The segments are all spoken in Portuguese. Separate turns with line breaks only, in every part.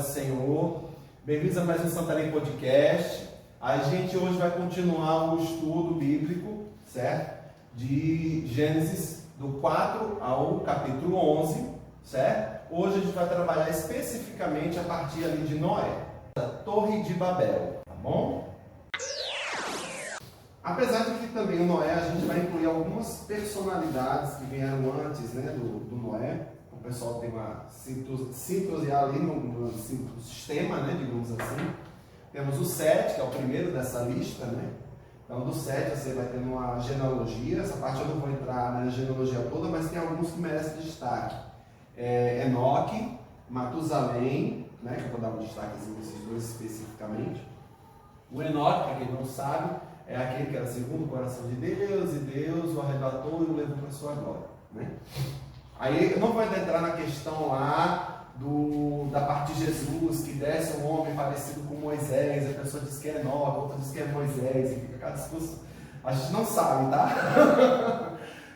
do Senhor. Bem-vindos a mais um Santarém Podcast. A gente hoje vai continuar o estudo bíblico, certo? De Gênesis, do 4 ao capítulo 11, certo? Hoje a gente vai trabalhar especificamente a partir ali de Noé, da Torre de Babel, tá bom? Apesar de que também o Noé, a gente vai incluir algumas personalidades que vieram antes, né, do Noé. O pessoal tem uma síntese ali no sistema, né, digamos assim. Temos o Sete, que é o primeiro dessa lista, né? Então, do Sete você vai ter uma genealogia. Essa parte eu não vou entrar na genealogia toda, mas tem alguns que merecem destaque. Enoque, Matusalém, né, que eu vou dar um destaque desses dois especificamente. O Enoque, para quem não sabe, é aquele que era segundo o coração de Deus, e Deus o arrebatou e o levou para a sua glória, né? Aí eu não vou entrar na questão lá da parte de Jesus, que desce um homem parecido com Moisés, a pessoa diz que é Enoque, a outra diz que é Moisés, e fica aquela discussão. A gente não sabe, tá?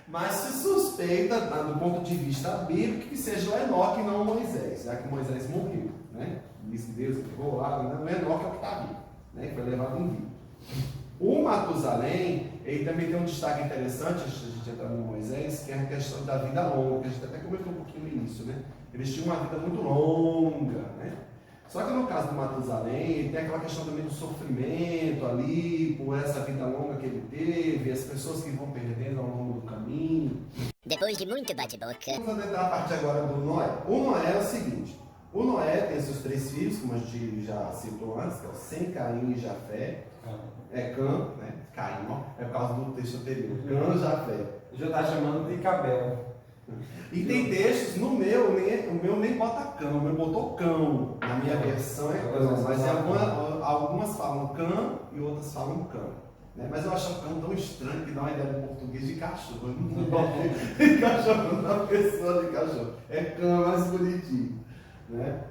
Mas se suspeita, do ponto de vista bíblico, que seja o Enoque e não o Moisés, já que Moisés morreu, né? Diz que Deus levou lá, né? O Enoque é o que está vivo, né? Que foi levado em vida. O Matusalém, ele também tem um destaque interessante, antes de a gente entrar no Moisés, que é a questão da vida longa, que a gente até comentou um pouquinho no início, né? Eles tinham uma vida muito longa, né? Só que no caso do Matusalém, ele tem aquela questão também do sofrimento ali, por essa vida longa que ele teve, as pessoas que vão perdendo ao longo do caminho.
Depois de muito bate-boca.
Vamos entrar a parte agora do Noé. O Noé é o seguinte, o Noé tem seus 3 filhos, como a gente já citou antes, que é o Sem, Caim e Jafé. É Cã, né? Caim, ó, é por causa do texto anterior. Cã e Jafé.
Já está chamando de Cabel.
E tem textos, o meu nem bota cão, o meu botou cão. Na minha versão é cão, mas algumas falam cão e outras falam cão. Né? Mas eu acho o cão tão estranho que dá uma ideia do português de cachorro. Eu não gosto de cachorro, não é uma pessoa de cachorro. É cão, mais bonitinho. Né?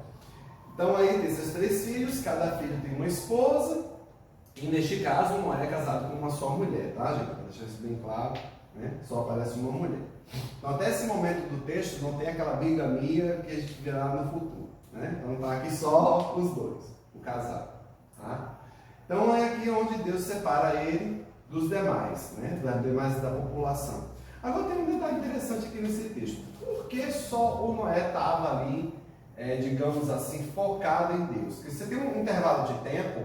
Então aí tem seus 3 filhos, cada filho tem uma esposa. E neste caso, o Noé é casado com uma só mulher, tá, gente? Para deixar isso bem claro, né? Só aparece uma mulher. Então, até esse momento do texto, não tem aquela bigamia que a gente verá no futuro, né? Então, está aqui só os dois, o casal, tá? Então, é aqui onde Deus separa ele dos demais, né? Dos demais da população. Agora, tem um detalhe interessante aqui nesse texto. Por que só o Noé estava ali, digamos assim, focado em Deus? Porque você tem um intervalo de tempo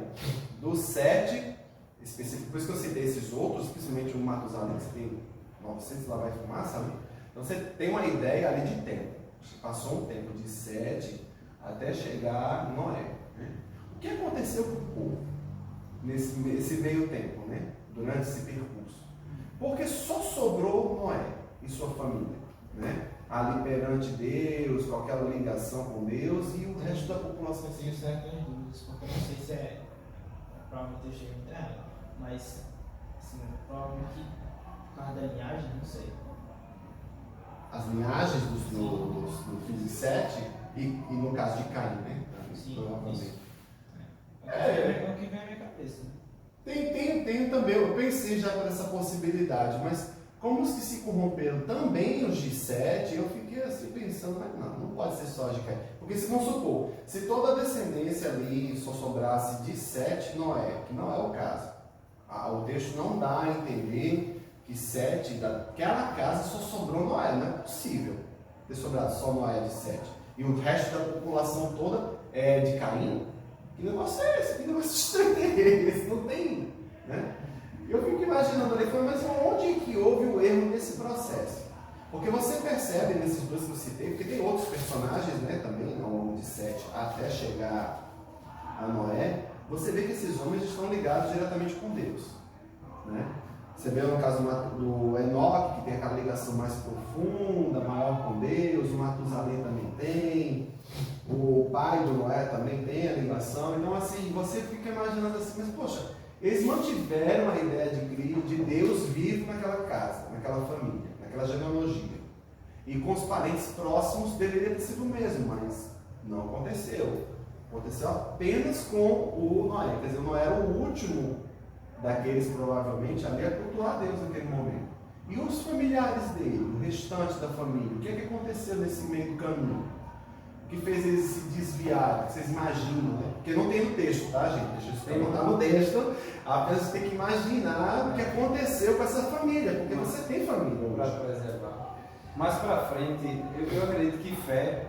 do 7, específico, por isso que eu citei esses outros, principalmente o Matusalém, que você tem 900 lá vai fumar, sabe? Então você tem uma ideia ali de tempo. Passou um tempo de 7 até chegar Noé. Né? O que aconteceu com o povo nesse meio tempo, né? Durante esse percurso? Porque só sobrou Noé e sua família, né? Ali perante Deus, com aquela ligação com Deus, e o resto da população.
Eu tenho certas dúvidas, porque eu não sei se é provavelmente eu chego muito errado, mas assim, provavelmente por causa da linhagem, não sei.
As linhagens dos filhos de Sete e no caso de Caim, né?
Sim,
provavelmente.
isso. É o que vem à minha cabeça.
Tem também, eu pensei já por essa possibilidade, mas como os que se corromperam também os de Sete, eu fiquei assim pensando, mas não pode ser só de Caim. Porque se vamos supor, se toda a descendência ali só sobrasse de Sete, Noé, que não é o caso. O texto não dá a entender que Sete, daquela casa só sobrou Noé, não é possível ter sobrado só Noé de Sete. E o resto da população toda é de Caim. Que negócio é esse? Que negócio estranho é esse? Não tem, né? Eu fico imaginando ali, mas onde que houve o erro nesse processo? Porque você percebe nesses dois que eu citei, porque tem outros personagens, né, também, ao longo de Sete, até chegar a Noé, você vê que esses homens estão ligados diretamente com Deus, né? Você vê no caso do Enoque, que tem aquela ligação mais profunda, maior com Deus, o Matusalém também tem, o pai do Noé também tem a ligação. Então, assim, você fica imaginando assim, mas poxa, eles mantiveram a ideia de Deus vivo naquela casa, naquela família, naquela genealogia. E com os parentes próximos deveria ter sido o mesmo, mas não aconteceu. Aconteceu apenas com o Noé. Quer dizer, o Noé era o último daqueles, provavelmente, ali a cultuar Deus naquele momento. E os familiares dele, o restante da família, o que aconteceu nesse meio do caminho? que fez eles se desviarem? Vocês imaginam, né? Porque não tem no texto, tá, gente? Deixa eu explicar, não tá no texto. Apenas você tem que imaginar o que aconteceu com essa família, porque você tem família
Para
hoje.
preservar. Mais para frente, eu acredito que fé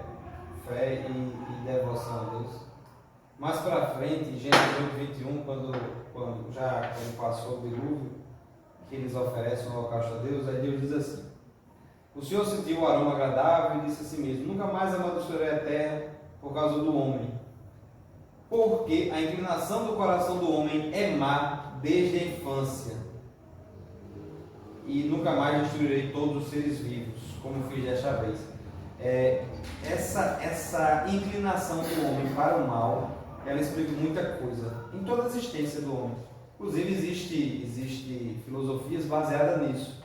e devoção a Deus. Mais para frente, Gênesis 8:21, quando passou o dilúvio, que eles oferecem o holocausto a Deus, aí Deus diz assim: o Senhor sentiu o aroma agradável e disse a si mesmo: nunca mais amaldiçoarei a terra por causa do homem, porque a inclinação do coração do homem é má desde a infância, e nunca mais destruirei todos os seres vivos, como fiz desta vez. Essa inclinação do homem para o mal, ela explica muita coisa em toda a existência do homem. Inclusive existe filosofias baseadas nisso,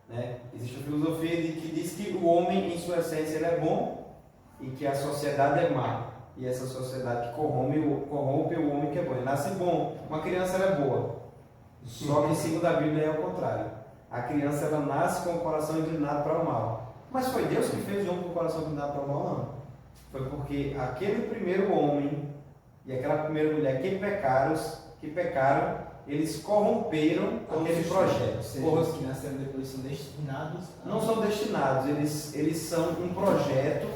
né? Existe uma filosofia que diz que o homem, em sua essência, ele é bom e que a sociedade é má. E essa sociedade que corrompe o homem que é bom. Ele nasce bom, uma criança ela é boa. Só que, segundo a Bíblia, é o contrário. A criança ela nasce com o coração inclinado para o mal. Mas foi Deus que fez o homem com o coração inclinado para o mal? Não. Foi porque aquele primeiro homem e aquela primeira mulher que pecaram, eles corromperam aquele projeto.
Os que nasceram depois são destinados a...
Não são destinados, eles são um projeto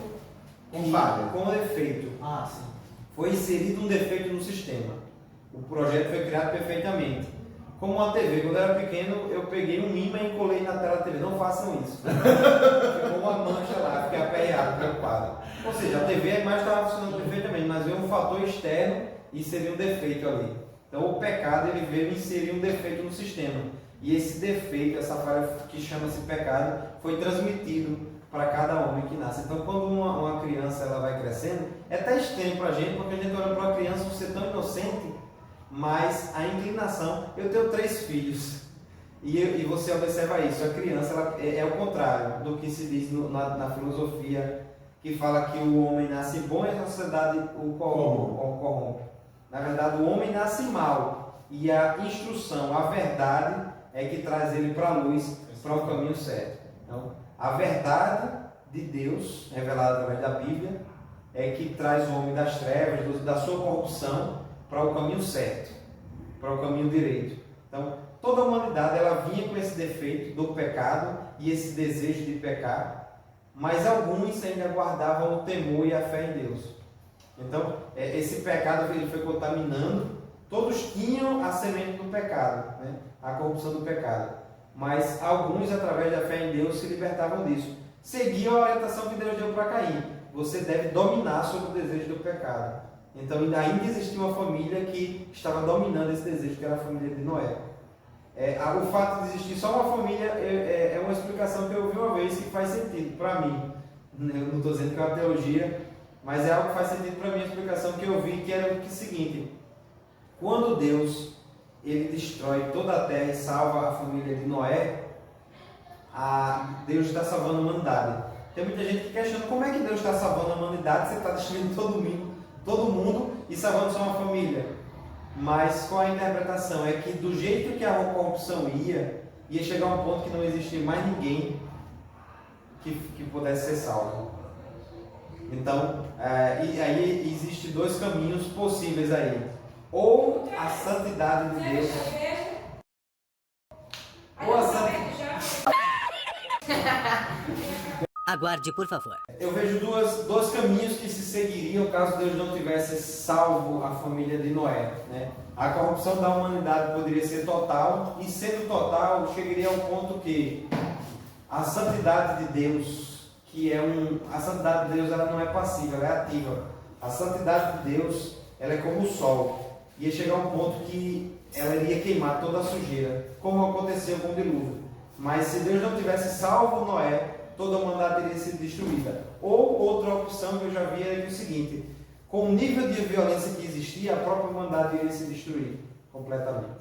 com defeito.
Ah, sim.
Foi inserido um defeito no sistema. O projeto foi criado perfeitamente. Como uma TV, quando eu era pequeno, eu peguei um imã e colei na tela da TV. Não façam isso. Ficou uma mancha lá, fiquei aperreado, preocupado. Ou seja, a TV, a imagem estava funcionando perfeitamente, mas veio um fator externo e inseriu um defeito ali. Então o pecado ele veio inserir um defeito no sistema. E esse defeito, essa falha que chama-se pecado, foi transmitido para cada homem que nasce. Então quando uma criança ela vai crescendo, é até estranho para a gente, porque a gente olha para uma criança ser tão inocente, mas a inclinação... Eu tenho 3 filhos e você observa isso. A criança ela, é o contrário do que se diz na filosofia, que fala que o homem nasce bom e a sociedade o corrompe. Na verdade, o homem nasce mal e a instrução, a verdade é que traz ele para a luz, para o caminho certo. Então, a verdade de Deus, revelada através da Bíblia, é que traz o homem das trevas, da sua corrupção, para o caminho certo, para o caminho direito. Então, toda a humanidade ela vinha com esse defeito do pecado e esse desejo de pecar, mas alguns ainda guardavam o temor e a fé em Deus. Então, esse pecado ele foi contaminando, todos tinham a semente do pecado, né? A corrupção do pecado, mas alguns, através da fé em Deus, se libertavam disso. Seguiam a orientação que Deus deu para Caim: você deve dominar sobre o desejo do pecado. Então, ainda existia uma família que estava dominando esse desejo, que era a família de Noé. O fato de existir só uma família é uma explicação que eu ouvi uma vez que faz sentido para mim. Eu não estou dizendo que é uma teologia, mas é algo que faz sentido para mim, a explicação que eu vi, que era o seguinte: quando Deus ele destrói toda a terra e salva a família de Noé, Deus está salvando a humanidade. Tem muita gente que questiona como é que Deus está salvando a humanidade, você está destruindo todo mundo e salvando só uma família. Mas qual a interpretação? É que do jeito que a corrupção ia chegar a um ponto que não existia mais ninguém que pudesse ser salvo. Então, e aí existem 2 caminhos possíveis aí: ou a santidade de Deus, ou a santidade.
Aguarde, por favor.
Eu vejo dois caminhos que se seguiriam caso Deus não tivesse salvo a família de Noé, né? A corrupção da humanidade poderia ser total, e sendo total, chegaria ao ponto que a santidade de Deus, a santidade de Deus ela não é passiva, ela é ativa. A santidade de Deus ela é como o sol, ia chegar a um ponto que ela iria queimar toda a sujeira, como aconteceu com o dilúvio. Mas se Deus não tivesse salvo Noé, toda a humanidade teria sido destruída. Ou outra opção que eu já vi é o seguinte: com o nível de violência que existia, a própria humanidade iria se destruir completamente.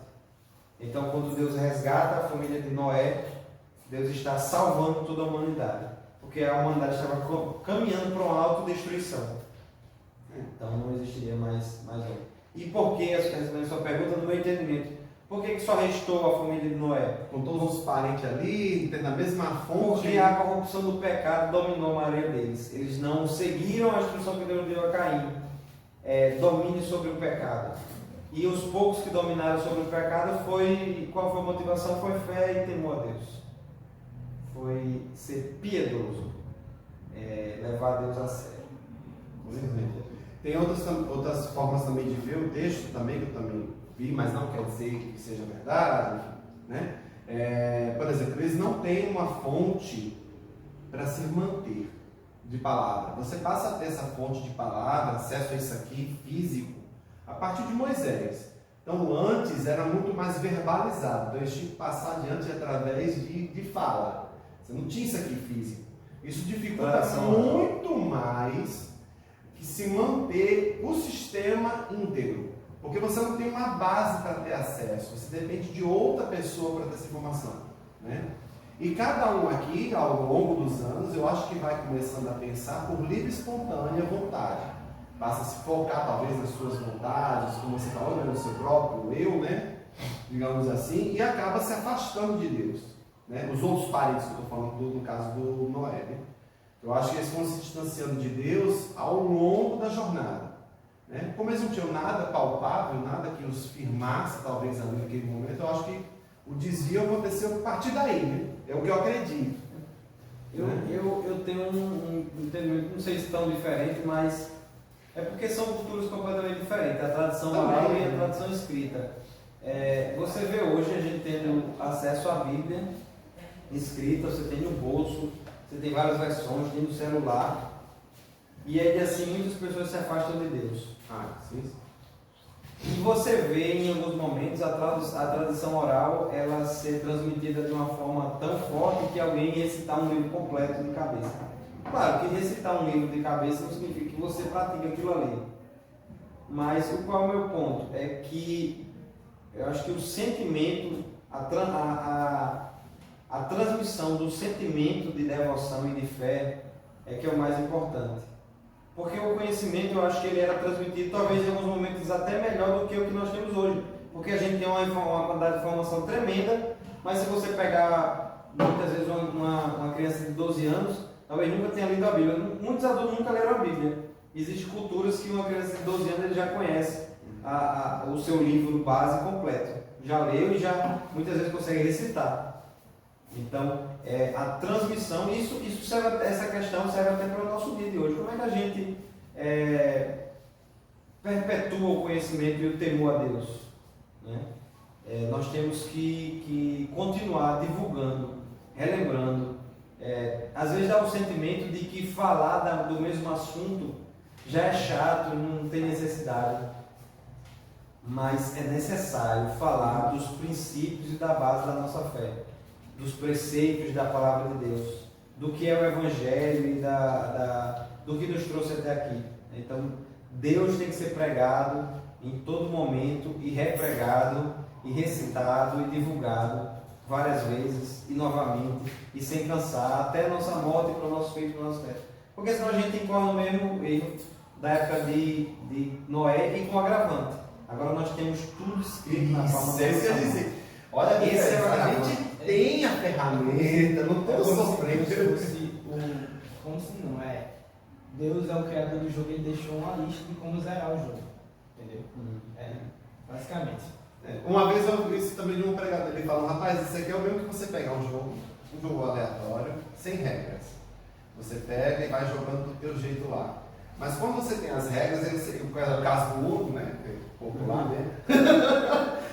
Então, quando Deus resgata a família de Noé, Deus está salvando toda a humanidade, porque a humanidade estava caminhando para uma autodestruição. Então não existiria mais homem. E por que, respondendo a sua pergunta, no meu entendimento, Por que só restou a família de Noé?
Com todos os parentes ali, tendo a mesma fonte.
Porque a corrupção do pecado dominou a maioria deles. Eles não seguiram a instrução que Deus deu a Caim. Domine sobre o pecado. E os poucos que dominaram sobre o pecado, qual foi a motivação? Foi fé e temor a Deus. Foi ser piedoso. Levar Deus a sério.
Tem outras formas também de ver o texto também, que eu também vi, mas não quer dizer que seja verdade, né? Por exemplo, eles não têm uma fonte para se manter de palavra. Você passa a ter essa fonte de palavra, acesso a isso aqui físico, a partir de Moisés. Então, antes era muito mais verbalizado, então eles tinham que passar adiante através de fala. Você não tinha isso aqui físico. Isso dificulta muito mais que se manter o sistema íntegro. Porque você não tem uma base para ter acesso, você depende de outra pessoa para ter essa informação, né? E cada um aqui, ao longo dos anos, eu acho que vai começando a pensar por livre e espontânea vontade. Passa a se focar talvez nas suas vontades, como você falou, no seu próprio eu, né? Digamos assim, e acaba se afastando de Deus, né? Os outros parentes que eu estou falando no caso do Noé, né? Eu acho que eles foram se distanciando de Deus ao longo da jornada, né? Como eles não tinham nada palpável, nada que os firmasse talvez ali naquele momento, eu acho que o desvio aconteceu a partir daí, né? É o que eu acredito.
Eu tenho um entendimento, não sei se tão diferente, mas é porque são culturas completamente diferentes, a tradição oral e a tradição escrita. Você vê hoje a gente tendo acesso à Bíblia escrita, você tem no bolso, você tem várias versões, tem no celular, e aí assim muitas pessoas se afastam de Deus.
Sim.
E você vê em alguns momentos a tradição oral ela ser transmitida de uma forma tão forte que alguém recitar um livro completo de cabeça. Claro que recitar um livro de cabeça não significa que você pratica aquilo ali. Mas qual é o meu ponto? É que eu acho que o sentimento, a transmissão do sentimento de devoção e de fé é que é o mais importante. Porque o conhecimento, eu acho que ele era transmitido, talvez em alguns momentos até melhor do que o que nós temos hoje. Porque a gente tem uma quantidade de informação tremenda, mas se você pegar, muitas vezes, uma criança de 12 anos, talvez nunca tenha lido a Bíblia. Muitos adultos nunca leram a Bíblia. Existem culturas que uma criança de 12 anos ele já conhece o seu livro base completo. Já leu e já muitas vezes consegue recitar. Então, a transmissão, isso serve, essa questão serve até para o nosso dia de hoje. Como é que a gente perpetua o conhecimento e o temor a Deus? Né? Nós temos que continuar divulgando, relembrando. Às vezes dá o sentimento de que falar do mesmo assunto já é chato, não tem necessidade. Mas é necessário falar dos princípios e da base da nossa fé, dos preceitos da palavra de Deus, do que é o Evangelho e do que nos trouxe até aqui. Então, Deus tem que ser pregado em todo momento, e repregado, e recitado, e divulgado várias vezes, e novamente, e sem cansar, até a nossa morte, para o nosso filho e para o nosso neto. Porque senão a gente incorre no mesmo erro da época de Noé, e com agravante. Agora nós temos tudo escrito na palma da nossa mão.
Olha,
Esse é o
a gente tem a ferramenta, não estamos sofrendo.
Como se não é? Deus é o criador do jogo, ele deixou uma lista de como zerar o jogo. Entendeu? Basicamente.
Uma vez eu vi isso também de um pregador, ele falou, rapaz, isso aqui é o mesmo que você pegar um jogo aleatório, sem regras. Você pega e vai jogando do teu jeito lá. Mas quando você tem as regras, o caso do Uno, né? Popular, né?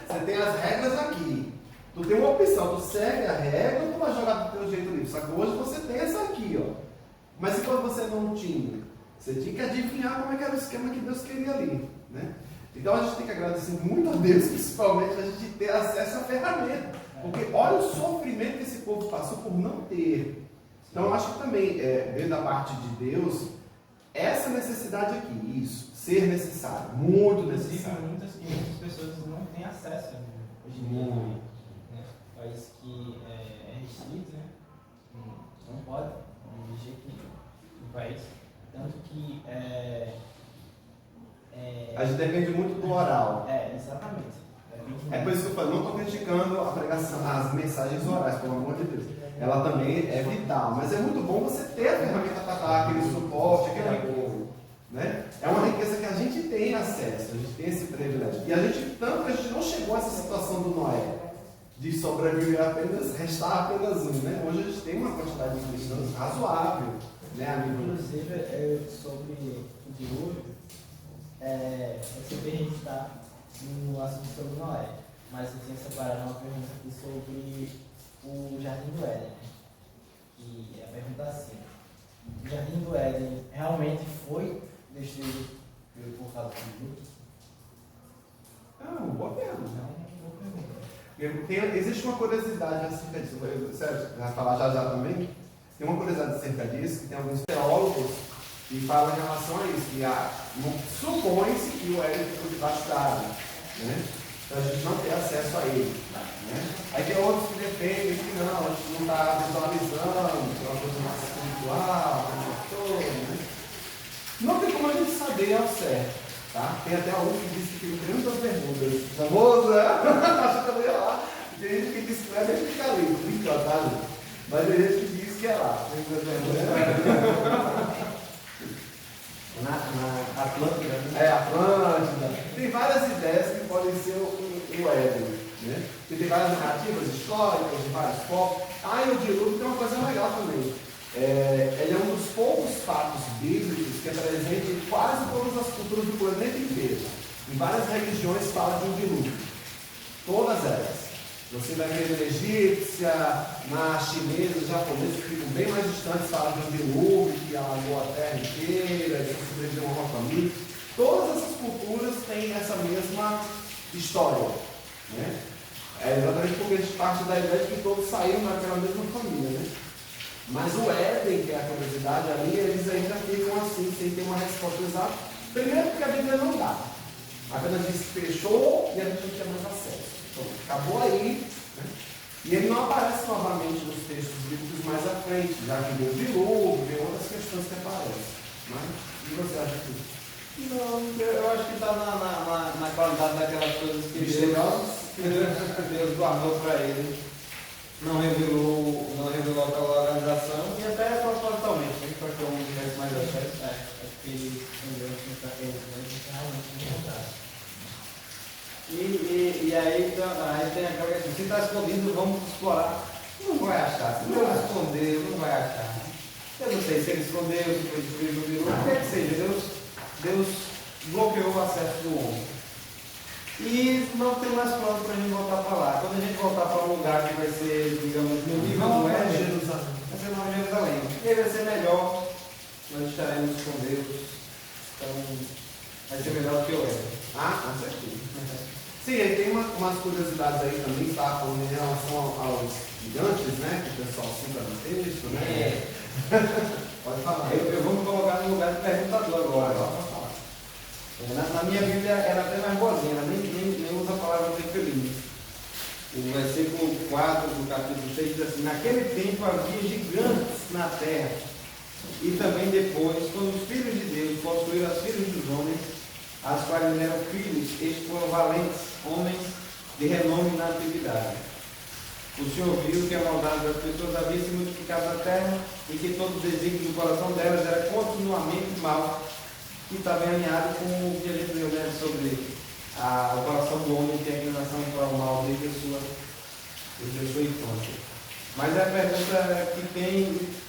Você tem as regras aqui. Tu tem uma opção, tu segue a regra ou tu vai jogar do teu jeito livre. Só que hoje você tem essa aqui, ó. Mas e quando você não tinha? Você tinha que adivinhar como é que era o esquema que Deus queria ali, né? Então a gente tem que agradecer muito a Deus, principalmente, a gente ter acesso à ferramenta. Porque olha o sofrimento que esse povo passou por não ter. Então eu acho que também, dentro da parte de Deus, essa necessidade aqui, isso, ser necessário, muito necessário.
Muitas pessoas não têm acesso hoje em dia. Né? País que é restrito, né? Não pode, de jeito nenhum no país. Tanto que
a gente depende muito do oral.
Exatamente.
É por isso que eu falo, não estou criticando a pregação, as mensagens orais, pelo amor de Deus. Ela também é vital, mas é muito bom você ter a ferramenta para dar aquele suporte, aquele apoio. Né? É uma riqueza que a gente tem acesso, a gente tem esse privilégio. E a gente, tanto que a gente não chegou a essa situação do Noé, de sobreviver apenas, restar apenas um. Né? Hoje a gente tem uma quantidade de cristãos razoável. Né, amigo?
Inclusive, sobre o dilúvio, você vê a gente está no assunto sobre Noé, mas eu tinha separado uma pergunta aqui sobre o Jardim do Éden. E a pergunta é assim: o Jardim do Éden realmente foi destruído por causa do dilúvio?
Uma boa pergunta. Existe uma curiosidade acerca disso. Sérgio, vai falar já também. Tem uma curiosidade acerca disso, que tem alguns teólogos que falam em relação a isso, que supõe-se que o Éden ficou debaixo da água, né? Então a gente não tem acesso a ele. Né? Aí tem outros que defendem que não, a gente não está visualizando, que é uma coisa mais espiritual, né? Não tem como a gente saber ao certo. Tá? Tem até um que diz que o Triângulo das Bermudas, famoso, né? Acho que eu ia lá. Tem gente que diz que não é nem ficar ali, brincando, tá? Mas tem gente que diz que é lá.
Na Atlântida, né?
É, Atlântida. Tem várias ideias que podem ser o Éden. Né? E tem várias narrativas históricas de vários povos. E o dilúvio tem uma coisa legal também. Ele é um dos poucos fatos bíblicos que é presente em quase todas as culturas do planeta inteiro. Em várias religiões fala de um dilúvio. Todas elas. Você vai ver na egípcia, na chinesa, japonesa, que ficam bem mais distantes, fala de um dilúvio que alagou a terra inteira, que sobreviveu uma família. Todas essas culturas têm essa mesma história. Né? É exatamente porque a gente parte da ideia de que todos saíram daquela mesma família. Né? Mas o Éden, que é a curiosidade ali, eles ainda ficam assim, sem ter uma resposta exata. Primeiro porque a Bíblia não dá. Apenas diz que fechou e a gente não tinha mais acesso. Então, acabou aí. Né? E ele não aparece novamente nos textos bíblicos mais à frente, já que veio o dilúvio, veio outras questões que aparecem. Mas, o que você acha disso?
Não, eu acho que está na qualidade daquelas coisas que Deus guardou para ele. Não revelou aquela organização e até propositalmente, para que o mundo tivesse mais acesso.
Acho que ele entendeu assim para eles, mas realmente não encontraram.
E aí tem aquela questão, se está escondido, vamos explorar. Não vai achar, se Deus escondeu, não vai achar. Eu não sei se ele escondeu, se foi destruído no dilúvio, o que é que seja, Deus bloqueou o acesso do homem. E não tem mais plano para a gente voltar para lá. Quando a gente voltar para um lugar que vai ser, digamos, no nível do Éden, vai ser Nova Jerusalém. E aí vai ser melhor, nós estaremos com Deus. Então, vai ser melhor do que o Éden.
Com certeza. Sim, aí tem umas curiosidades aí também, tá? Falando em relação aos gigantes, né? Que o pessoal cita no texto, né? Pode falar.
Eu vou me colocar no lugar de perguntador agora. Na minha Bíblia era até mais boazinha, ela nem usa a palavra feliz. O versículo 4 do capítulo 6 diz assim: naquele tempo havia gigantes na terra, e também depois, quando os filhos de Deus possuíram as filhas dos homens, as quais eram filhos, estes foram valentes, homens de renome na antiguidade. O Senhor viu que a maldade das pessoas havia se multiplicado na terra e que todo o desígnio do coração delas era continuamente mal, que está bem alinhado com o que a gente viu, né, sobre o coração do homem que tem a inclinação para o mal desde a sua infância. Mas a pergunta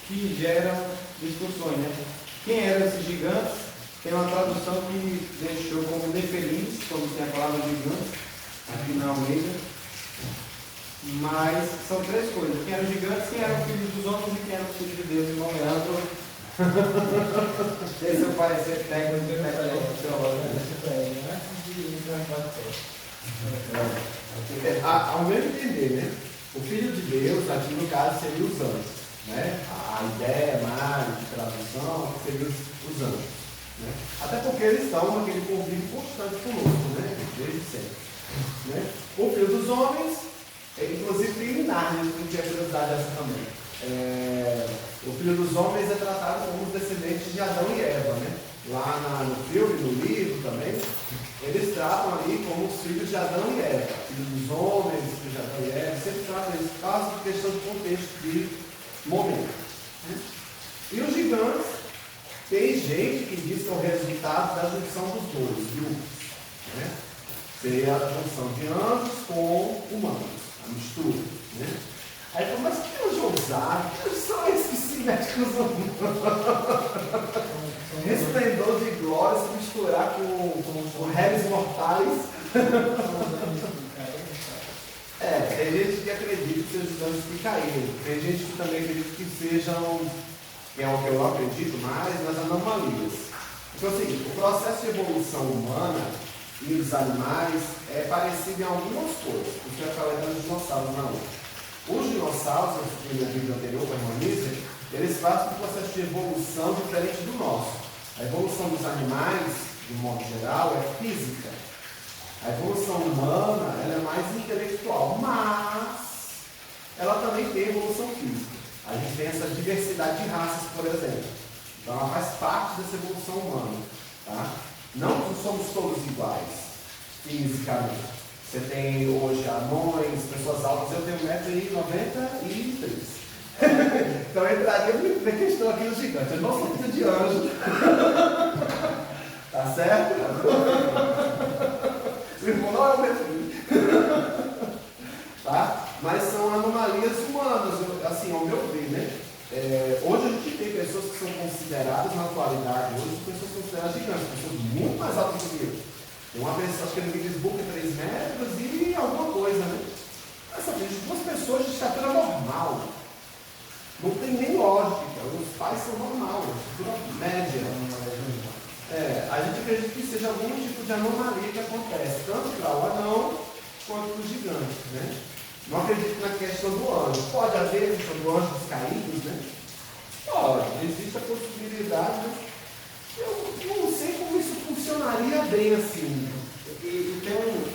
que gera discussões, né? Quem eram esses gigantes? Tem uma tradução que deixou como infeliz, como tem a palavra gigante, aqui na Almeida. Mas são três coisas: quem eram gigantes, quem eram filhos dos homens e quem eram filhos de Deus, irmão Leandro. Esse é o parecer técnico e
Ao meu entender, né? O filho de Deus, aqui no caso, seria os anjos. Né? A ideia mais de tradução seria os anjos. Né? Até porque eles estão naquele convívio constante conosco, né? Desde sempre. Né? O filho dos homens, inclusive tem em Nárnia, não tinha curiosidade essa também. O filho dos homens é tratado como os descendentes de Adão e Eva, né? Lá no filme, no livro também, eles tratam ali como os filhos de Adão e Eva. E filho dos homens, que já é, sempre trata isso, caso de questão de contexto, de momento. Né? E os gigantes, tem gente que diz que é o resultado da junção dos dois grupos. Né? Seria a junção de anjos com humanos, a mistura. Né? Aí fala, mas que anjo ousado? Que anjos são esses que se metem com os humanos? Resplendor de glória se misturar com réis mortais. Tem gente que acredita que sejam os anjos que caíram. Tem gente que também acredita que sejam, que é o que eu acredito mais, nas anomalias. Então, assim, o processo de evolução humana e dos animais é parecido em algumas coisas. Isso eu falei dos dinossauros na outra. Os dinossauros, na vida anterior, com a Hermanísia, eles passam por um processo de evolução diferente do nosso. A evolução dos animais, de um modo geral, é física. A evolução humana ela é mais intelectual, mas ela também tem evolução física. A gente tem essa diversidade de raças, por exemplo. Então ela faz parte dessa evolução humana. Tá? Não somos todos iguais, fisicamente. Você tem hoje anões, pessoas altas, eu tenho 1,93 m. Então eu entraria na questão aqui do gigante. Eu não sou filho de anjo. Tá certo? O irmão não é o meu filho. Tá? Mas são anomalias humanas, assim, ao meu ver, né? Hoje a gente tem pessoas que são consideradas, na atualidade, hoje, pessoas consideradas gigantes, pessoas muito mais altas do que eu. Tem uma pessoa, acho que no Guinness Book é 3 metros e alguma coisa, né? Essa vez, duas pessoas de estatura normal. Não tem nem lógica, os pais são normais, estatura média. A gente acredita que seja algum tipo de anomalia que acontece, tanto para o anão quanto para o gigante, né? Não acredito na questão do anjo. Pode haver a questão do anjos caídos, né? Pode, existe a possibilidade, mas eu não sei como isso funcionaria bem assim.
E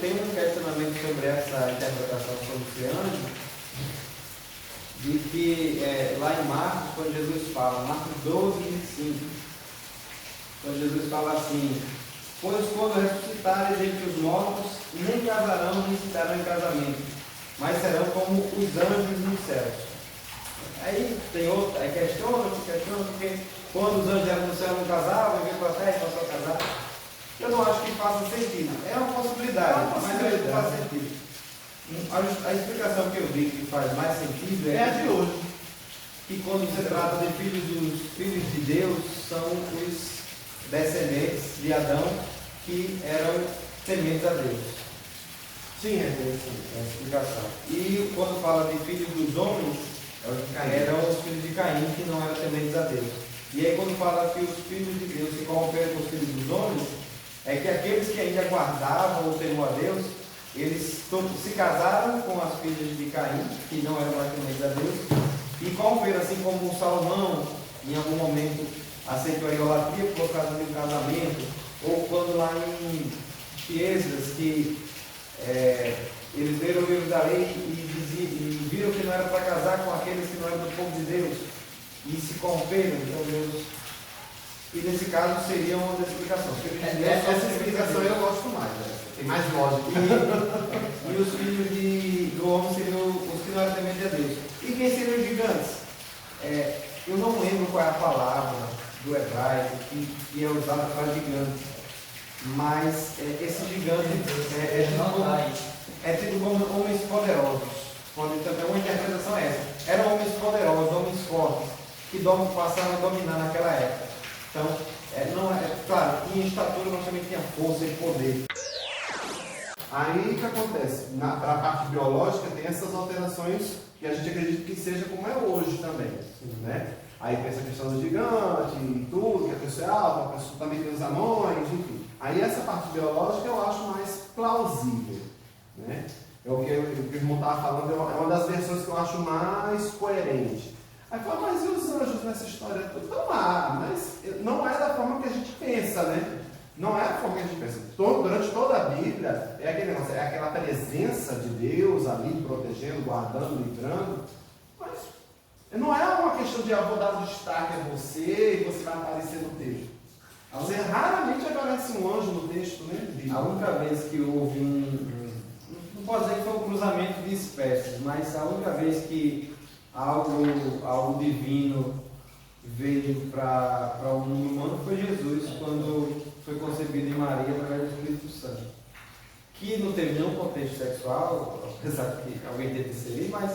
tem um questionamento sobre essa interpretação sobre esse anjo, de que lá em Marcos, quando Jesus fala, Marcos 12, 25, quando Jesus fala assim, pois quando ressuscitares entre os mortos, nem casarão, nem se darão em casamento, mas serão como os anjos nos céus. Aí tem outro, aí questiona, porque quando os anjos eram no céu não casavam, veio para a terra e passou a casar. Eu não acho que faça sentido. É uma possibilidade, mas acho que faz sentido. A explicação que eu vi que faz mais sentido
É a de hoje.
Que quando se trata de filhos de Deus, são os descendentes de Adão que eram tementes a Deus.
Sim, é interessante.
É a explicação. E quando fala de filhos dos homens, eram os filhos de Caim que não eram tementes a Deus. E aí quando fala que os filhos de Deus se corromperam com os filhos dos homens, é que aqueles que ainda guardavam o temor a Deus, eles se casaram com as filhas de Caim, que não eram mais tementes a Deus, e corromperam, assim como Salomão, em algum momento, aceitou a idolatria por causa de um casamento, ou quando lá em Esdras, que eles leram o livro da lei e viram que não era para casar com aqueles que não eram do povo de Deus, e se corromperam, então Deus. E nesse caso seria uma das explicações.
Essa explicação eu gosto mais, né? Tem mais lógica.
E os filhos do homem seriam os que não eram tementes a Deus. E quem seriam os gigantes? Eu não lembro qual é a palavra do hebraico que é usada para gigante. Mas esse gigante é tido como homens poderosos. Uma interpretação é essa. Eram homens poderosos, homens fortes, que passaram a dominar naquela época. Então, claro, em estatura nós também tinha força e poder.
Aí o que acontece? Para a parte biológica tem essas alterações que a gente acredita que seja como é hoje também. Né? Aí tem essa questão do gigante e tudo, que a pessoa é alta, a pessoa também tem os anões, enfim. Aí essa parte biológica eu acho mais plausível. Né? É o que o irmão estava falando, é uma das versões que eu acho mais coerente. Aí fala, mas e os anjos nessa história toda? Não há, mas não é da forma que a gente pensa, né? Não é da forma que a gente pensa. Durante toda a Bíblia, é aquele negócio, é aquela presença de Deus ali, protegendo, guardando, livrando. Mas não é uma questão de vou dar um destaque a você e você vai aparecer no texto. Você raramente aparece um anjo no texto, né?
A única vez que houve posso dizer que foi um cruzamento de espécies, mas a única vez que algo divino veio para o mundo humano foi Jesus, quando foi concebido em Maria através do Espírito Santo. Que não teve nenhum contexto sexual, apesar de que alguém teve que inserir, mas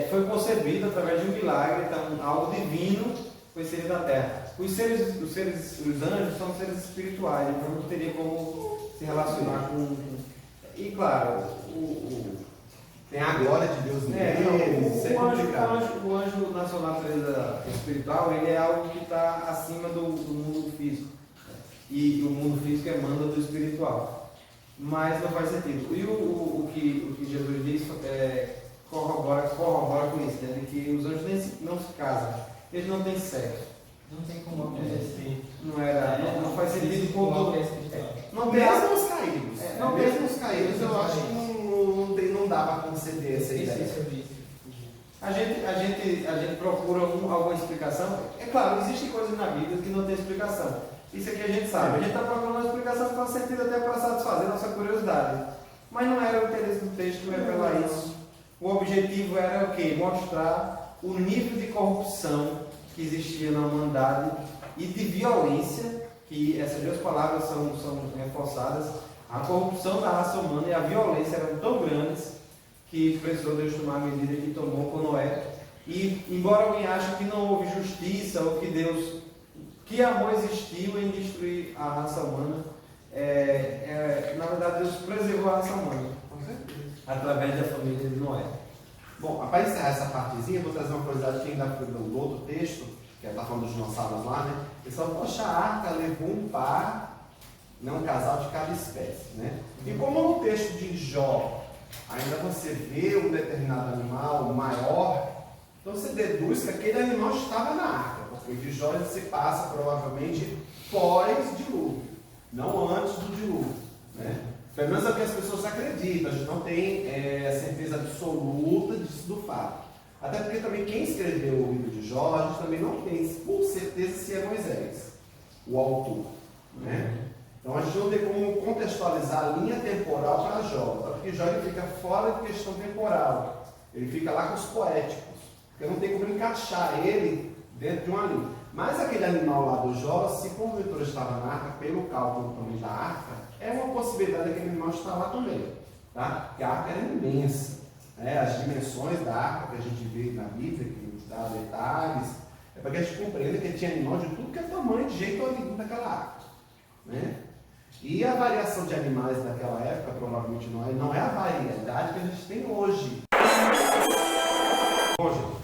foi concebido através de um milagre, então algo divino foi inserido na Terra. Os anjos são seres espirituais, então não teria como se relacionar com. E claro,
tem a glória de Deus neles,
o anjo na sua natureza espiritual, ele é algo que está acima do mundo físico. E o mundo físico emana do espiritual. Mas não faz sentido. E o que Jesus disse corrobora com isso, né? De que os anjos não se casam, eles não têm sexo.
Não tem como acontecer.
Não faz sentido quando.
Mesmo os caídos. Mesmo os caídos, eu acho que não dá para conceder essa ideia.
A gente procura alguma explicação. É claro, existem coisas na vida que não tem explicação. Isso aqui a gente sabe. A gente está procurando uma explicação que faz sentido até para satisfazer nossa curiosidade. Mas não era o interesse do texto revelar isso. O objetivo era o quê? Mostrar o nível de corrupção que existia na humanidade e de violência, que essas duas palavras são reforçadas. A corrupção da raça humana e a violência eram tão grandes que precisou Deus tomar a medida que tomou com Noé. E embora alguém ache que não houve justiça ou que amor existiu em destruir a raça humana, na verdade Deus preservou a raça humana através da família de Noé.
Bom, para encerrar essa partezinha, eu vou trazer uma curiosidade que ainda foi do outro texto, que está falando dos dinossauros lá, né? Eles falam, poxa, a arca levou um par, né, um casal de cada espécie, né? E como no texto de Jó, ainda você vê um determinado animal maior, então você deduz que aquele animal estava na arca, porque o de Jó se passa provavelmente pós-dilúvio, não antes do dilúvio, né? Pelo menos é o que as pessoas acreditam, a gente não tem a certeza absoluta disso do fato. Até porque também quem escreveu o livro de Jó, a gente também não tem por certeza se é Moisés, o autor, né? Então a gente não tem como contextualizar a linha temporal para Jó, porque Jó ele fica fora de questão temporal, ele fica lá com os poéticos, porque não tem como encaixar ele dentro de uma linha. Mas aquele animal lá do Jó, se porventura estava na arca, pelo cálculo também da arca, é uma possibilidade daquele animal estar lá também, tá? Porque a arca era imensa, né? As dimensões da arca que a gente vê na Bíblia, que dá detalhes, é para que a gente compreenda que tinha animal de tudo que é tamanho, de jeito algum daquela arca, né? E a variação de animais daquela época, provavelmente não é a variedade que a gente tem hoje. Bom, gente,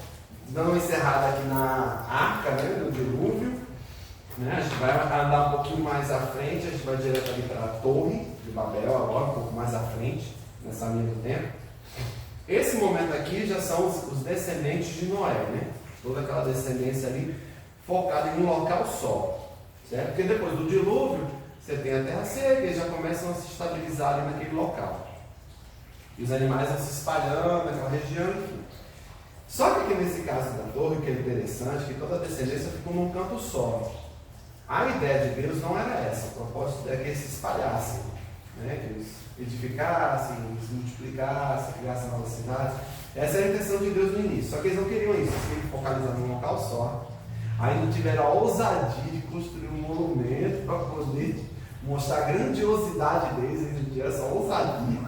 dando uma encerrada aqui na arca, né, do dilúvio, né, a gente vai andar um pouquinho mais à frente, a gente vai direto ali para a Torre de Babel agora, um pouco mais à frente, nessa linha do tempo. Esse momento aqui já são os descendentes de Noé, né? Toda aquela descendência ali focada em um local só, certo? Porque depois do dilúvio, você tem a terra seca e já começam a se estabilizar ali naquele local. E os animais vão se espalhando naquela região, enfim. Só que aqui nesse caso da torre, que é interessante, que toda a descendência ficou num canto só. A ideia de Deus não era essa, o propósito é que eles se espalhassem, né? Que eles edificassem, se multiplicassem, criassem novas cidades. Essa era a intenção de Deus no início, só que eles não queriam isso, eles queriam focalizar num local só. Aí não tiveram a ousadia de construir um monumento para poder mostrar a grandiosidade deles, eles tinham essa ousadia.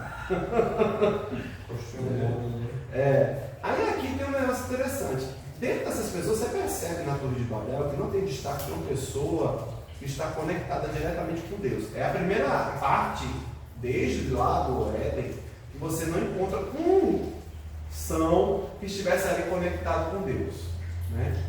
Aí aqui tem um negócio interessante. Dentro dessas pessoas, você percebe na Torre de Babel que não tem destaque de uma pessoa que está conectada diretamente com Deus. É a primeira parte, desde lá do Éden, que você não encontra um são que estivesse ali conectado com Deus, né?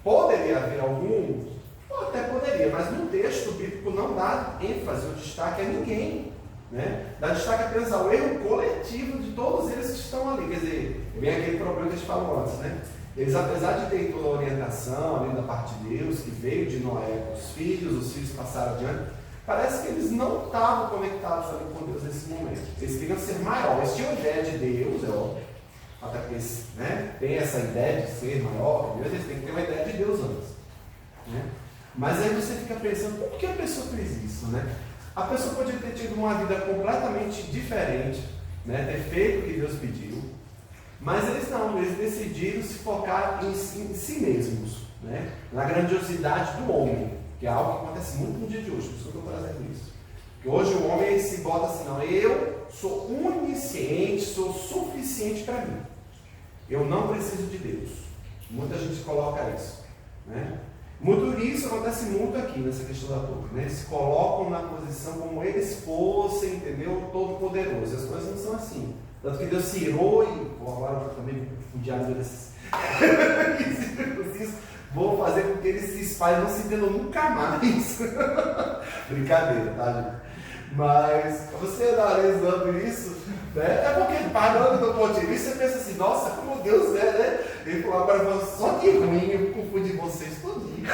Poderia haver algum, ou até poderia, mas no texto bíblico não dá ênfase ou destaque a ninguém, né? Dá destaque apenas ao erro coletivo de todos eles que estão ali. Quer dizer, vem aquele problema que a gente falou antes, né? Eles, apesar de terem toda a orientação ali da parte de Deus, que veio de Noé com os filhos passaram adiante, parece que eles não estavam conectados ali com Deus nesse momento. Eles queriam ser maiores, eles tinham a ideia de Deus, é óbvio, até porque eles, né, têm essa ideia de ser maior que Deus, eles têm que ter uma ideia de Deus antes, né? Mas aí você fica pensando, por que a pessoa fez isso, né? A pessoa podia ter tido uma vida completamente diferente, né, ter feito o que Deus pediu, mas eles não, eles decidiram se focar em si mesmos, né, na grandiosidade do homem, que é algo que acontece muito no dia de hoje, por isso que eu estou trazendo isso. Que hoje o homem se bota assim, não, eu sou onisciente, sou suficiente para mim. Eu não preciso de Deus. Muita gente coloca isso, né? Muito isso acontece muito aqui nessa questão da torre, né? Eles se colocam na posição como eles fossem, entendeu? Todo poderoso. As coisas não são assim. Tanto que Deus se irou e agora eu também confundir a vida desses vou fazer com que eles se espalhem, não se entendam nunca mais. Brincadeira, tá, gente? Mas você analisando isso, né? É porque parando do ponto de vista, você pensa assim, nossa, como Deus é, né? Ele falou, agora só de ruim, eu confundi vocês todinho.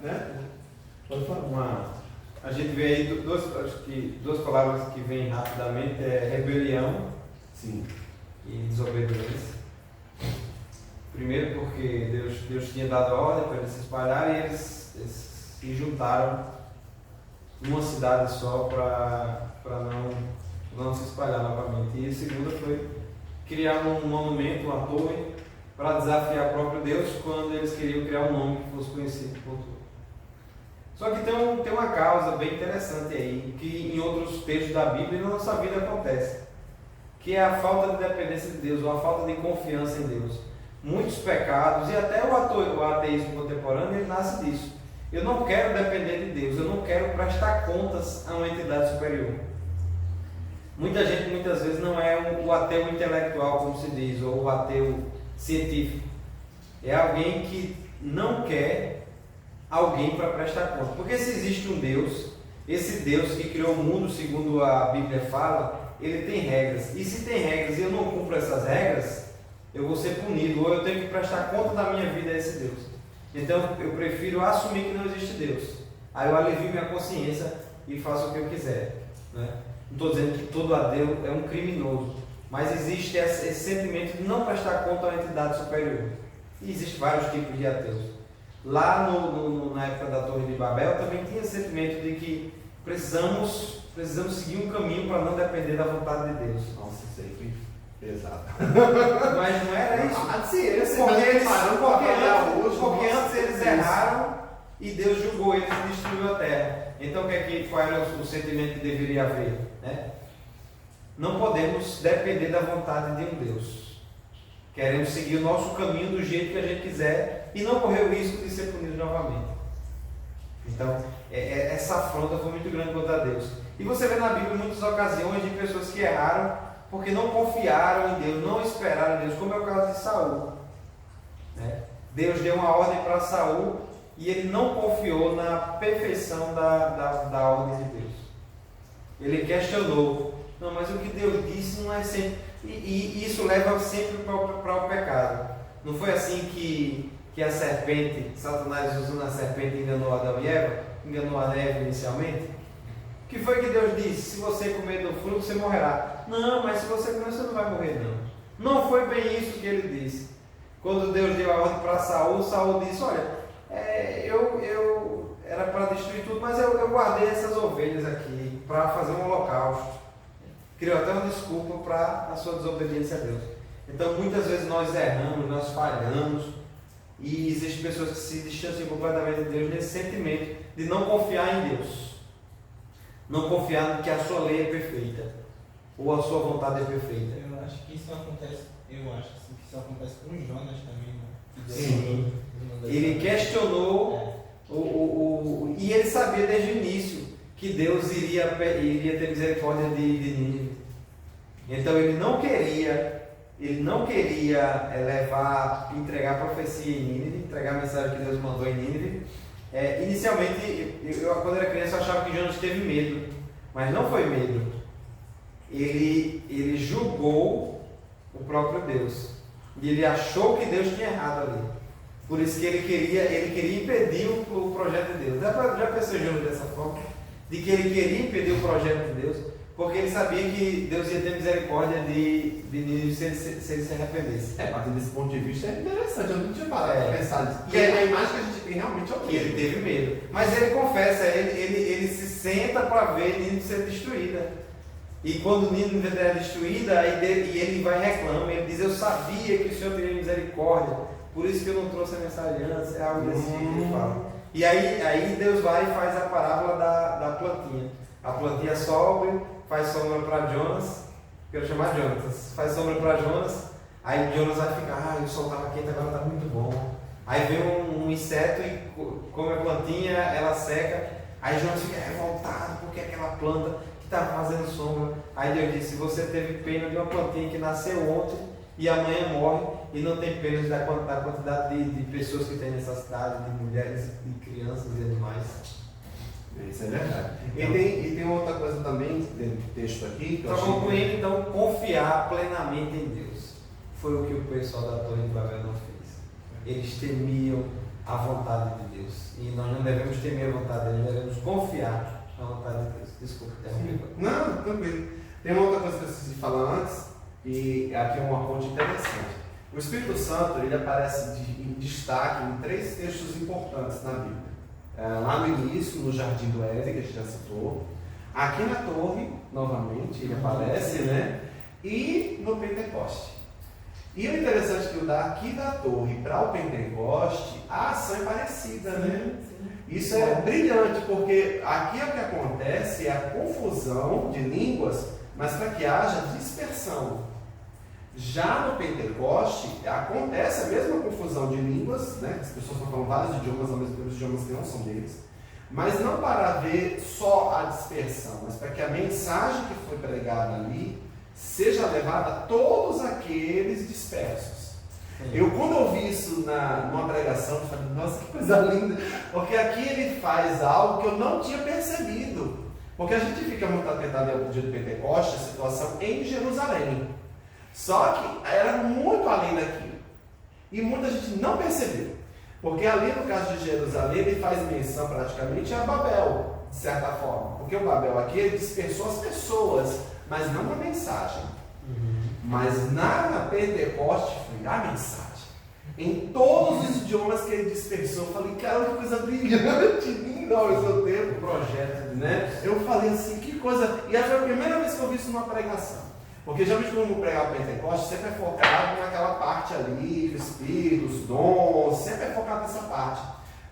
Né?
Pode falar. A gente vê aí duas palavras que vêm rapidamente, é rebelião,
sim,
e desobediência. Primeiro porque Deus tinha dado a ordem para eles se espalharem e eles se juntaram numa cidade só para não se espalhar novamente. E a segunda foi criar um monumento, uma torre, para desafiar o próprio Deus quando eles queriam criar um nome que fosse conhecido por todos. Só que tem uma causa bem interessante aí, que em outros textos da Bíblia e na nossa vida acontece, que é a falta de dependência de Deus, ou a falta de confiança em Deus. Muitos pecados, e até o ateísmo contemporâneo, ele nasce disso. Eu não quero depender de Deus, eu não quero prestar contas a uma entidade superior. Muita gente, muitas vezes, não é o ateu intelectual, como se diz, ou o ateu científico. É alguém que não quer alguém para prestar conta. Porque se existe um Deus, esse Deus que criou o mundo, segundo a Bíblia fala, ele tem regras. E se tem regras e eu não cumpro essas regras, eu vou ser punido, ou eu tenho que prestar conta da minha vida a esse Deus. Então eu prefiro assumir que não existe Deus. Aí eu alivio minha consciência e faço o que eu quiser, né? Não estou dizendo que todo ateu é um criminoso, mas existe esse sentimento de não prestar conta a uma entidade superior. E existem vários tipos de ateus. Lá na época da Torre de Babel também tinha esse sentimento de que precisamos seguir um caminho para não depender da vontade de Deus.
Nossa, isso aí foi pesado.
Mas não era isso. Porque antes eles erraram e Deus julgou eles e destruiu a terra. Então qual era o sentimento que deveria haver? Né? Não podemos depender da vontade de um Deus. Queremos seguir o nosso caminho do jeito que a gente quiser e não correr o risco de ser punido novamente. Então, essa afronta foi muito grande contra Deus. E você vê na Bíblia muitas ocasiões de pessoas que erraram porque não confiaram em Deus, não esperaram em Deus, como é o caso de Saul. Né? Deus deu uma ordem para Saul e ele não confiou na perfeição da ordem de Deus. Ele questionou. Não, mas o que Deus disse não é sempre. E isso leva sempre para o pecado. Não foi assim que a serpente, Satanás usando a serpente enganou Adão e Eva, enganou a Eva inicialmente? O que foi que Deus disse? Se você comer do fruto, você morrerá. Não, mas se você comer, você não vai morrer não. Não foi bem isso que ele disse. Quando Deus deu a ordem para Saul, Saul disse, olha, eu era para destruir tudo, mas eu guardei essas ovelhas aqui para fazer um holocausto. Criou até uma desculpa para a sua desobediência a Deus. Então muitas vezes nós erramos, nós falhamos, e existem pessoas que se distanciam completamente de Deus nesse sentimento de não confiar em Deus, não confiar que a sua lei é perfeita ou a sua vontade é perfeita.
Eu acho que isso acontece com Jonas também, né?
Sim. Ele questionou e ele sabia desde o início que Deus iria ter misericórdia de Nínive. Então ele não queria entregar a profecia em Nínive, entregar a mensagem que Deus mandou em Nínive. Inicialmente, quando era criança, eu achava que Jonas teve medo, mas não foi medo. Ele julgou o próprio Deus e ele achou que Deus tinha errado ali. Por isso que ele queria impedir o projeto de Deus. Já pensou Jonas dessa forma? De que ele queria impedir o projeto de Deus, porque ele sabia que Deus ia ter misericórdia de Nínive se ele se arrependesse.
Partindo desse ponto de vista é interessante, eu não tinha parado para pensar nisso. E a imagem que a gente tem realmente é o
que ele teve medo. Mas ele confessa, ele se senta para ver Nínive ser destruída. E quando Nínive é destruída, e ele vai e reclama, ele diz, eu sabia que o Senhor teria misericórdia, por isso que eu não trouxe a mensagem antes, é algo desse tipo que ele fala. E aí Deus vai e faz a parábola da plantinha. A plantinha sobe, faz sombra para Jonas, quero chamar Jonas, faz sombra para Jonas, aí Jonas vai ficar, o sol estava quente, agora está muito bom. Aí vem um inseto e come a plantinha, ela seca, aí Jonas fica revoltado porque aquela planta que está fazendo sombra. Aí Deus disse, você teve pena de uma plantinha que nasceu ontem e amanhã morre, e não tem pena da quantidade de pessoas que têm necessidade, de mulheres, de crianças e animais.
Isso é verdade. E tem outra coisa também dentro do texto aqui. Que
então, concluindo, então, confiar plenamente em Deus. Foi o que o pessoal da Torre de Babel não fez. Eles temiam a vontade de Deus. E nós não devemos temer a vontade dele, devemos confiar na vontade de Deus. Desculpa,
não, tranquilo. Tem uma outra coisa que eu preciso falar antes, e aqui é uma ponte interessante. O Espírito Santo ele aparece em destaque em 3 textos importantes na Bíblia. Lá no início, no Jardim do Éden, que a gente já citou. Aqui na Torre, novamente, ele aparece, né? E no Pentecoste. E o interessante é que o daqui da Torre para o Pentecoste, a ação é parecida, né? Isso é brilhante, porque aqui o que acontece é a confusão de línguas, mas para que haja dispersão. Já no Pentecoste, acontece a mesma confusão de línguas, né? As pessoas estão falando vários idiomas ao mesmo tempo, os idiomas que não são deles, mas não para haver só a dispersão, mas para que a mensagem que foi pregada ali seja levada a todos aqueles dispersos. Quando eu vi isso numa pregação, eu falei, nossa, que coisa linda, porque aqui ele faz algo que eu não tinha percebido, porque a gente fica muito atentado ao dia do Pentecoste, a situação em Jerusalém. Só que era muito além daquilo. E muita gente não percebeu. Porque ali no caso de Jerusalém, ele faz menção praticamente a Babel, de certa forma. Porque o Babel aqui, ele dispersou as pessoas, mas não a mensagem. Mas na Pentecoste foi a mensagem. Em todos os idiomas que ele dispersou, eu falei, cara, que coisa brilhante, linda ao mesmo tempo.
Projeto,
né? Eu falei assim, que coisa. E essa foi a primeira vez que eu vi isso numa pregação. Porque geralmente quando eu vou pregar o Pentecoste, sempre é focado naquela parte ali, do Espírito, os dons, sempre é focado nessa parte.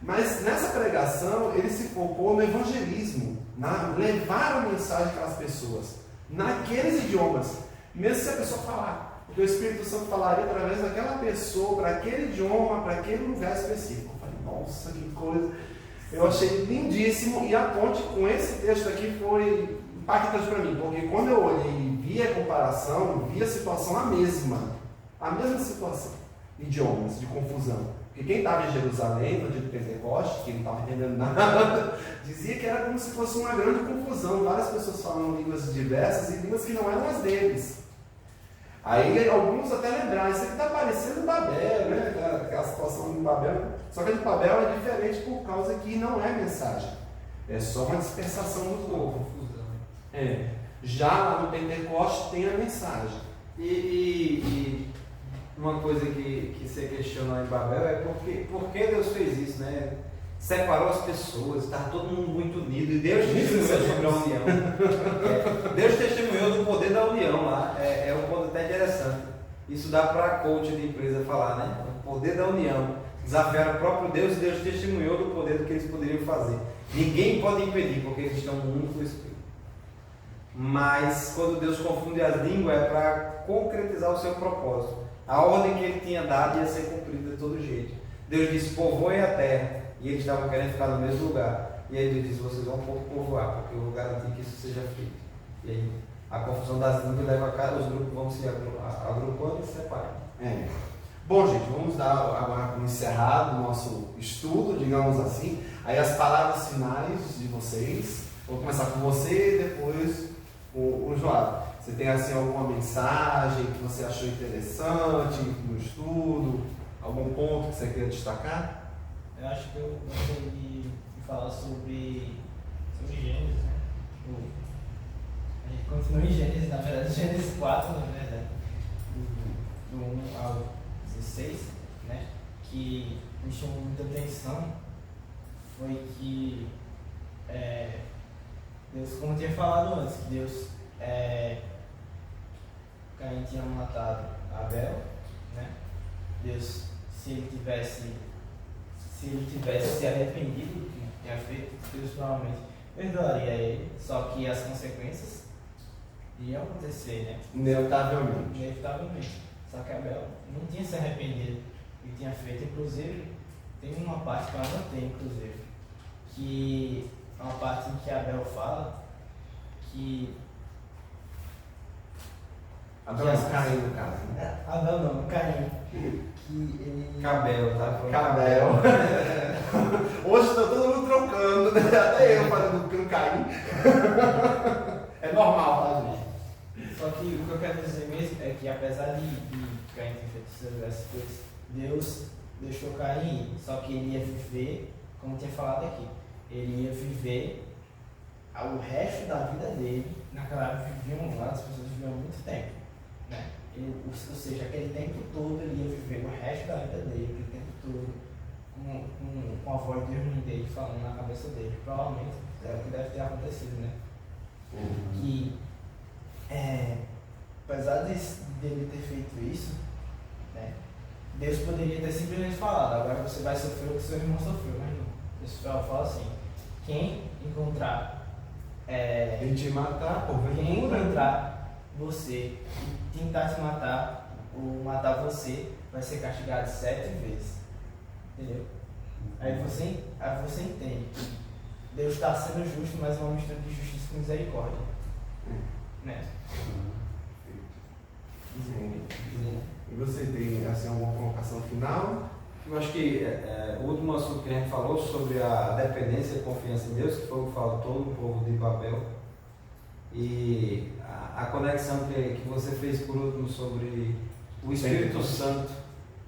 Mas nessa pregação, ele se focou no evangelismo, na levar a mensagem àquelas pessoas, naqueles idiomas, mesmo se a pessoa falar. Porque o Espírito Santo falaria através daquela pessoa, para aquele idioma, para aquele lugar específico. Eu falei, nossa, que coisa. Eu achei lindíssimo, e a ponte com esse texto aqui foi impactante para mim, porque quando eu olhei e vi a comparação, vi a situação a mesma situação, idiomas, de confusão. Porque quem estava em Jerusalém no dia do Pentecoste, que não estava entendendo nada, dizia que era como se fosse uma grande confusão, várias pessoas falando línguas diversas e línguas que não eram as deles. Aí alguns até lembraram, isso aqui está parecendo Babel, né? Aquela situação de Babel. Só que a de Babel é diferente por causa que não é mensagem, é só uma dispersação do povo. Já lá no Pentecoste tem a mensagem.
E uma coisa que você questiona em Babel é por que Deus fez isso, né? Separou as pessoas, estava todo mundo muito unido, e Deus testemunhou sobre a união. Deus testemunhou do poder da união lá, é um ponto até interessante. Isso dá para coach de empresa falar, né? O poder da união. Desafiaram o próprio Deus e Deus testemunhou do poder do que eles poderiam fazer. Ninguém pode impedir, porque eles estão no único Espírito. Mas quando Deus confunde as línguas é para concretizar o seu propósito. A ordem que ele tinha dado ia ser cumprida de todo jeito. Deus disse, povoem a terra. E eles estavam querendo ficar no mesmo lugar. E aí Deus disse, vocês vão povoar, porque eu vou garantir que isso seja feito. E aí a confusão das línguas leva a cada, os grupos vão se agrupando e se separando.
Bom, gente, vamos dar agora um encerrado no nosso estudo, digamos assim. Aí as palavras finais de vocês. Vou começar com você e depois o João. Você tem assim alguma mensagem que você achou interessante no estudo? Algum ponto que você queira destacar?
Eu acho que eu gostaria de falar sobre Gênesis, né? A gente continua em Gênesis, na verdade, Gênesis 4, na verdade, do 1 ao 16, né? Que me chamou muita atenção foi que Deus, como eu tinha falado antes, que Deus Caim tinha matado Abel, né? Deus, se ele tivesse se arrependido do que tinha feito, Deus provavelmente perdoaria ele, só que as consequências iriam acontecer, né? Inevitavelmente. Só que Abel não tinha se arrependido do que tinha feito, inclusive, tem uma parte que eu anotei, inclusive, que é uma parte em que Abel fala que
Abel não, Caim, no caso. Né?
Abel não, Caim. Que ele.
Cabel, tá?
Cabel. Hoje tá todo mundo trocando, né? Até eu falando que não Caim. É normal, tá, gente?
Só que o que eu quero dizer mesmo é que apesar de Caim ter feito essas coisas, Deus deixou Caim ir. Só que ele ia viver, como tinha falado aqui, ele ia viver o resto da vida dele. Naquela época viviam lá, as pessoas viviam muito tempo. Né? Ou seja, aquele tempo todo ele ia viver o resto da vida dele, aquele tempo todo com a voz do irmão dele falando na cabeça dele. Provavelmente é o que deve ter acontecido, né? Que apesar dele ter feito isso, né, Deus poderia ter simplesmente falado, agora você vai sofrer o que seu irmão sofreu, mas não. Deus fala assim, quem encontrar
Ele te matar,
quem encontrar você e tentar te matar ou matar você, vai ser castigado 7 vezes. Entendeu? Aí você entende que Deus está sendo justo, mas é uma mistura de justiça com misericórdia. Né?
E você tem assim, alguma colocação final?
Eu acho que o último assunto que a gente falou sobre a dependência e confiança em Deus, que foi o que faltou no povo de Babel, e a conexão que você fez por último sobre o Espírito Santo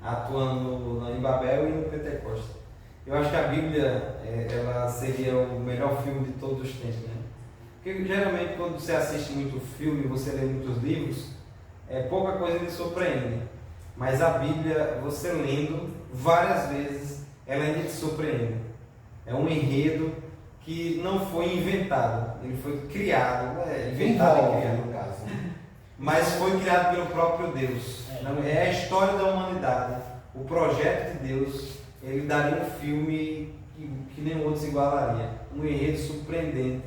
atuando em Babel e no Pentecostes. Eu acho que a Bíblia ela seria o melhor filme de todos os tempos, né? Porque geralmente quando você assiste muito filme, você lê muitos livros, pouca coisa lhe surpreende. Mas a Bíblia, você lendo várias vezes, ela ainda te surpreende. É um enredo que não foi inventado, ele foi criado, inventado e criado no caso, mas foi criado pelo próprio Deus. É a história da humanidade. O projeto de Deus, ele daria um filme que nenhum outro se igualaria. Um enredo surpreendente.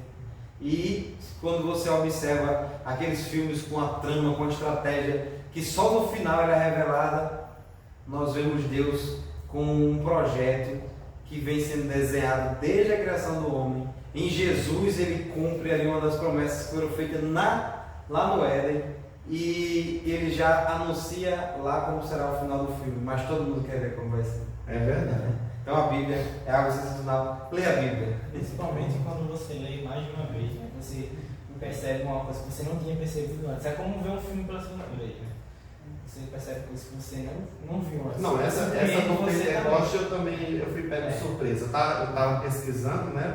E quando você observa aqueles filmes com a trama, com a estratégia, que só no final ela é revelada, nós vemos Deus com um projeto que vem sendo desenhado desde a criação do homem. Em Jesus ele cumpre ali uma das promessas que foram feitas lá no Éden, e ele já anuncia lá como será o final do filme, mas todo mundo quer ver como vai ser.
É verdade.
Então a Bíblia é algo sensacional. Leia a Bíblia.
Principalmente quando você lê mais de uma vez, né? Você percebe uma coisa que você não tinha percebido antes. É como ver um filme pela segunda vez, né? Você percebe coisas que você não viu antes.
Não, essa do Pentecostes eu fui pego de surpresa. Eu estava pesquisando, né,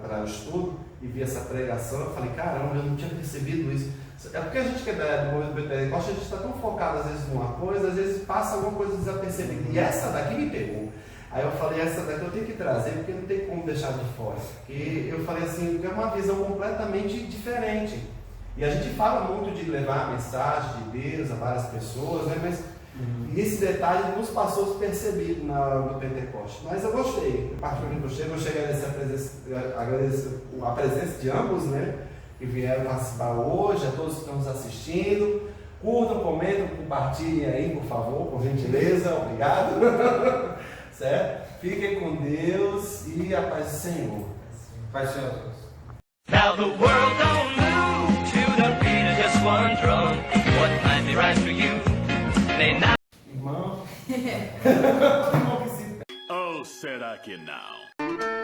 para o estudo e vi essa pregação. Eu falei, caramba, eu não tinha percebido isso. É porque a gente que é do movimento Pentecostes, a gente está tão focado às vezes numa coisa, às vezes passa alguma coisa desapercebida. E essa daqui me pegou. Aí eu falei, essa daqui eu tenho que trazer, porque não tem como deixar de fora. Porque eu falei assim, é uma visão completamente diferente. E a gente fala muito de levar a mensagem de Deus a várias pessoas, né? Mas esse detalhe nos passou despercebido no Pentecostes. Mas eu gostei, eu particularmente gostei a agradecer a presença de ambos, né? Que vieram participar hoje, a todos que estão nos assistindo. Curtam, comentam, compartilhem aí, por favor, por gentileza, obrigado. Certo? Fiquem com Deus e a paz do Senhor.
Paz do Senhor a todos.
Now the world don't move to the beat of just one drum. What might be right for you may not.
Irmão.
Ou será que não?